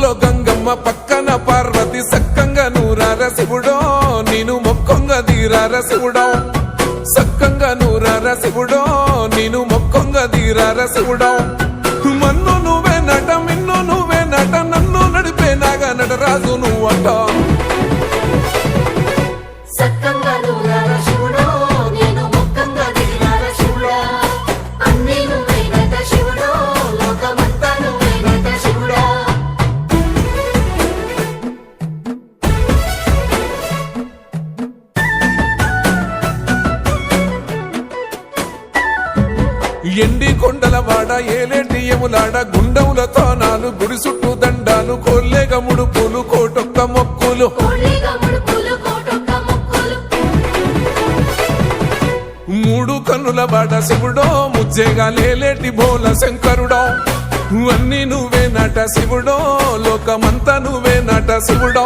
ముక్కుల్లో గంగమ్మ పక్కన పార్వతి సక్కంగా నూరార శివుడో నేను మొక్కొంగ దీరార శివుడో సక్కంగా నూరార శివుడో నేను మొక్కొంగ దీరార శివుడో మన్ను నువ్వే నట మిన్ను నువ్వే నట నన్ను నడిపే నాగా నటరాజు నువ్వంట ఎండి కొండల వాడ ఏలేటి యములాడ గుండములతో నాలు గుడి చుట్టూ దండాలు కోల్లేగ ముడుపులు కోటొక్క మొక్కులు మూడు కన్నుల వాడ శివుడో ముజ్జేగా లేలేటి బోల శంకరుడో అన్ని నువ్వే నట శివుడో లోకమంతా నువ్వే నట శివుడో